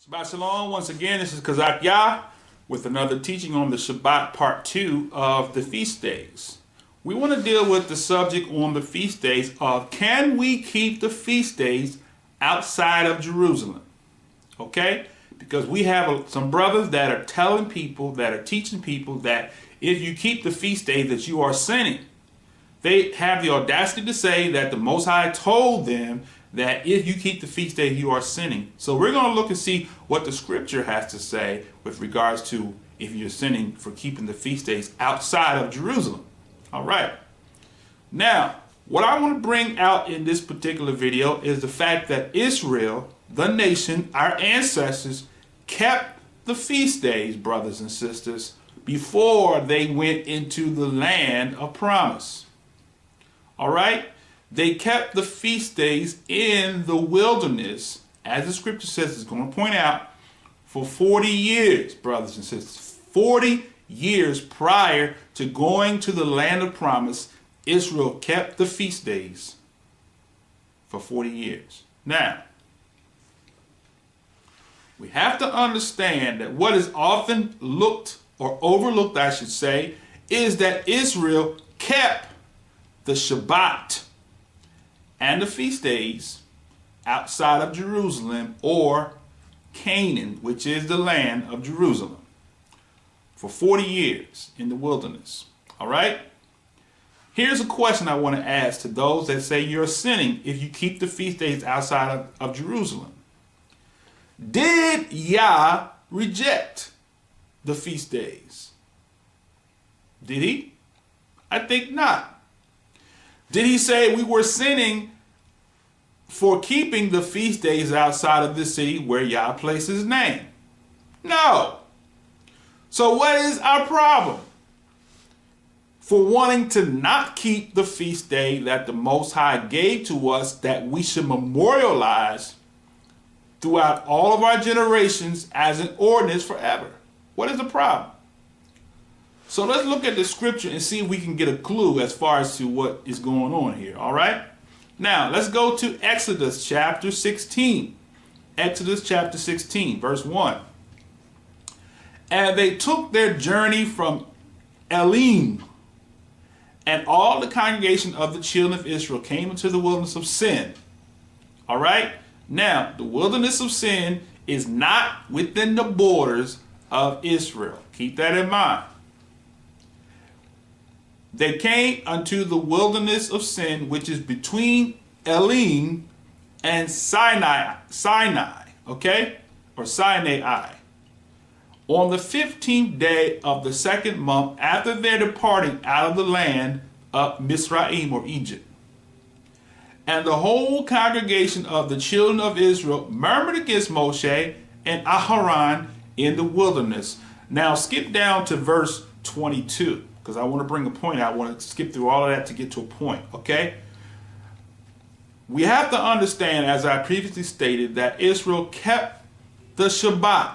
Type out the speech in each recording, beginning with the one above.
Shabbat Shalom. Once again, this is ChazaqKabad with another teaching on the Shabbat part 2 of the feast days. We want to deal with the subject on the feast days of can we keep the feast days outside of Jerusalem? Okay? Because we have some brothers that are telling people, that are teaching people that if you keep the feast days that you are sinning. They have the audacity to say that the Most High told them that if you keep the feast day, you are sinning. So we're going to look and see what the scripture has to say with regards to if you're sinning for keeping the feast days outside of Jerusalem. All right. Now, what I want to bring out in this particular video is the fact that Israel, the nation, our ancestors, kept the feast days, brothers and sisters, before they went into the land of promise. All right? They kept the feast days in the wilderness, as the scripture says, it's going to point out, for 40 years, brothers and sisters. 40 years prior to going to the land of promise, Israel kept the feast days for 40 years. Now, we have to understand that what is often looked or overlooked, I should say, is that Israel kept the Shabbat and the feast days outside of Jerusalem or Canaan, which is the land of Jerusalem, for 40 years in the wilderness. All right? Here's a question I want to ask to those that say you're sinning if you keep the feast days outside of Jerusalem. Did Yah reject the feast days? Did he? I think not. Did he say we were sinning for keeping the feast days outside of the city where Yah placed his name? No. So what is our problem for wanting to not keep the feast day that the Most High gave to us that we should memorialize throughout all of our generations as an ordinance forever? What is the problem? So let's look at the scripture and see if we can get a clue as far as to what is going on here, all right? Now, let's go to Exodus chapter 16. Exodus chapter 16, verse 1. And they took their journey from Elim, and all the congregation of the children of Israel came into the wilderness of Sin. All right? Now, the wilderness of Sin is not within the borders of Israel. Keep that in mind. They came unto the wilderness of Sin, which is between Elim and Sinai, okay? Or Sinai. On the 15th day of the second month after their departing out of the land of Mizraim or Egypt. And the whole congregation of the children of Israel murmured against Moshe and Aharon in the wilderness. Now skip down to verse 22. Because I want to bring a point out. I want to skip through all of that to get to a point, okay? We have to understand, as I previously stated, that Israel kept the Shabbat,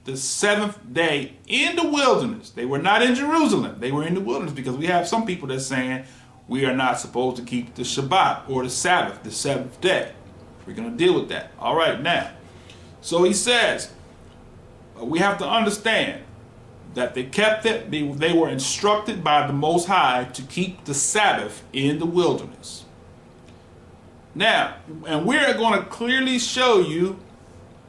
the seventh day, in the wilderness. They were not in Jerusalem. They were in the wilderness because we have some people that's saying we are not supposed to keep the Shabbat or the Sabbath, the seventh day. We're going to deal with that. All right, now. So he says, we have to understand that they kept it, they were instructed by the Most High to keep the Sabbath in the wilderness. Now, and we're going to clearly show you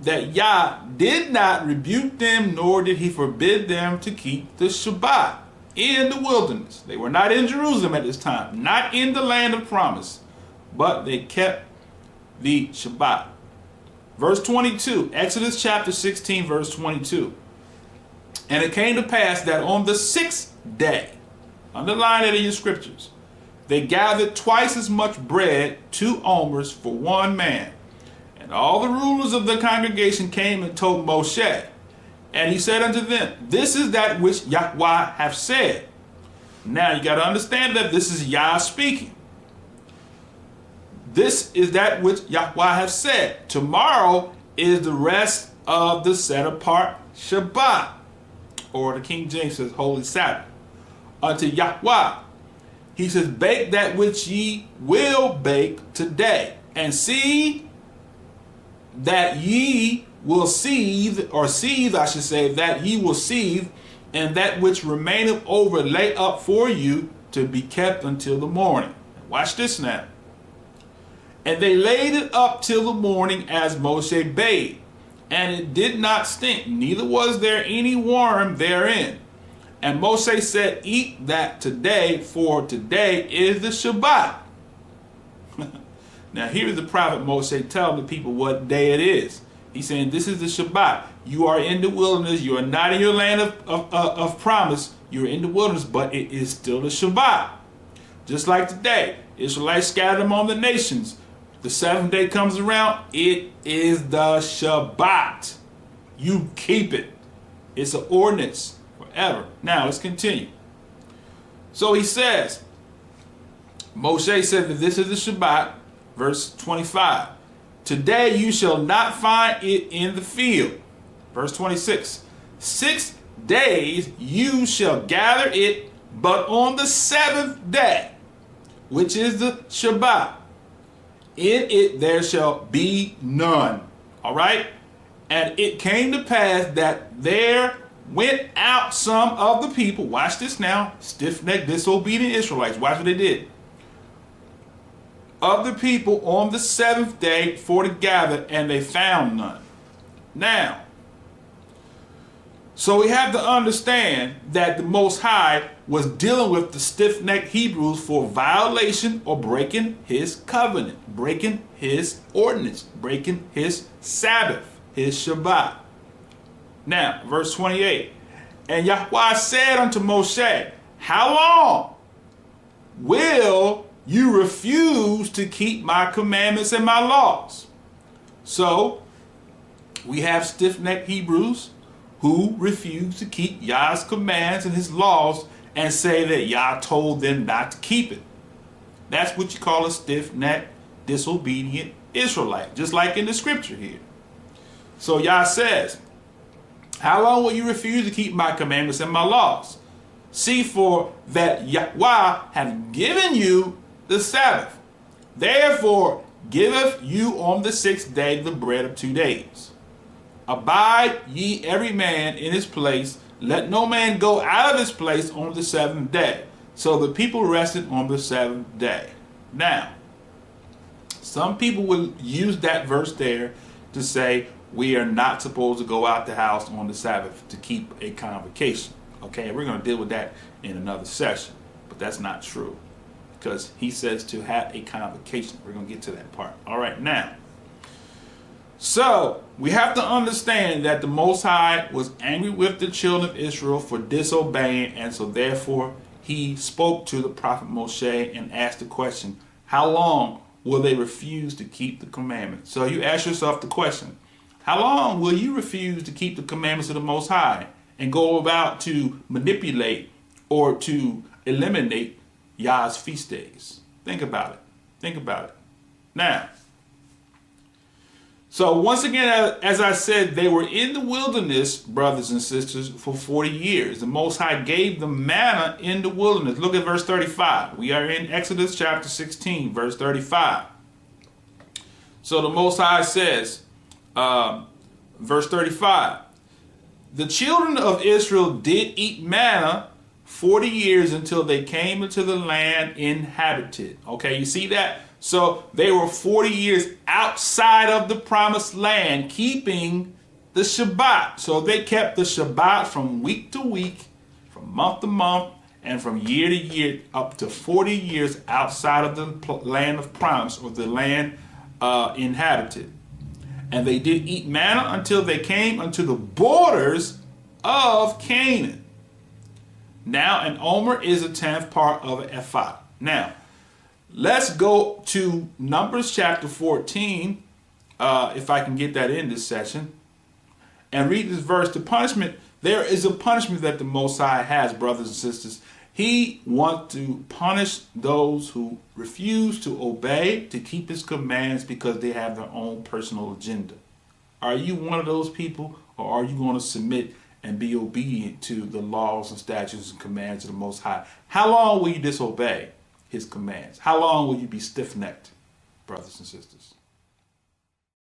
that Yah did not rebuke them, nor did he forbid them to keep the Shabbat in the wilderness. They were not in Jerusalem at this time, not in the land of promise, but they kept the Shabbat. Verse 22, Exodus chapter 16, verse 22. And it came to pass that on the 6th day, underline it in your scriptures, they gathered twice as much bread, 2 omers for one man. And all the rulers of the congregation came and told Moshe. And he said unto them, this is that which Yahweh hath said. Now you got to understand that this is Yah speaking. This is that which Yahweh hath said. Tomorrow is the rest of the set apart Shabbat. Or the King James says Holy Sabbath, unto Yahweh. He says, bake that which ye will bake today, and see that ye will seethe, or seethe, I should say, that ye will seethe, and that which remaineth over lay up for you to be kept until the morning. Watch this now. And they laid it up till the morning as Moshe bade, and it did not stink, neither was there any worm therein. And Moshe said, eat that today, for today is the Shabbat. Now here's the prophet Moshe telling the people what day it is. He's saying, this is the Shabbat. You are in the wilderness. You are not in your land of promise. You're in the wilderness, but it is still the Shabbat. Just like today, Israelites scattered among the nations. The seventh day comes around, it is the Shabbat. You keep it. It's an ordinance forever. Now let's continue. So he says, Moshe said that this is the Shabbat, verse 25. Today you shall not find it in the field. Verse 26. 6 days you shall gather it, but on the seventh day, which is the Shabbat, in it there shall be none. All right? And it came to pass that there went out some of the people. Watch this now. Stiff-necked, disobedient Israelites. Watch what they did. Of the people on the seventh day for to gather, and they found none. Now, so we have to understand that the Most High was dealing with the stiff-necked Hebrews for violation or breaking his covenant, breaking his ordinance, breaking his Sabbath, his Shabbat. Now, verse 28. And Yahweh said unto Moshe, how long will you refuse to keep my commandments and my laws? So, we have stiff-necked Hebrews who refuse to keep Yah's commands and his laws and say that Yah told them not to keep it. That's what you call a stiff-necked, disobedient Israelite, just like in the scripture here. So Yah says, how long will you refuse to keep my commandments and my laws? See, for that Yahweh hath given you the Sabbath. Therefore giveth you on the sixth day the bread of 2 days. Abide ye every man in his place. Let no man go out of his place on the seventh day. So the people rested on the seventh day. Now, some people will use that verse there to say we are not supposed to go out the house on the Sabbath to keep a convocation. Okay, we're going to deal with that in another session. But that's not true, because he says to have a convocation. We're going to get to that part. All right, now. So, we have to understand that the Most High was angry with the children of Israel for disobeying, and so therefore he spoke to the prophet Moshe and asked the question, how long will they refuse to keep the commandments? So you ask yourself the question, how long will you refuse to keep the commandments of the Most High and go about to manipulate or to eliminate Yah's feast days? Think about it. Think about it. Now, so once again, as I said, they were in the wilderness, brothers and sisters, for 40 years. The Most High gave them manna in the wilderness. Look at verse 35. We are in Exodus chapter 16, verse 35. So the Most High says, verse 35, the children of Israel did eat manna 40 years until they came into the land inhabited. Okay, you see that? So they were 40 years outside of the promised land, keeping the Shabbat. So they kept the Shabbat from week to week, from month to month, and from year to year, up to 40 years outside of the land of promise, or the land inhabited. And they did eat manna until they came unto the borders of Canaan. Now, an omer is a 10th part of an ephah. Now, let's go to Numbers chapter 14, if I can get that in this session, and read this verse. The punishment, there is a punishment that the Most High has, brothers and sisters. He wants to punish those who refuse to obey, to keep his commands because they have their own personal agenda. Are you one of those people, or are you going to submit and be obedient to the laws and statutes and commands of the Most High? How long will you disobey his commands? How long will you be stiff-necked, brothers and sisters?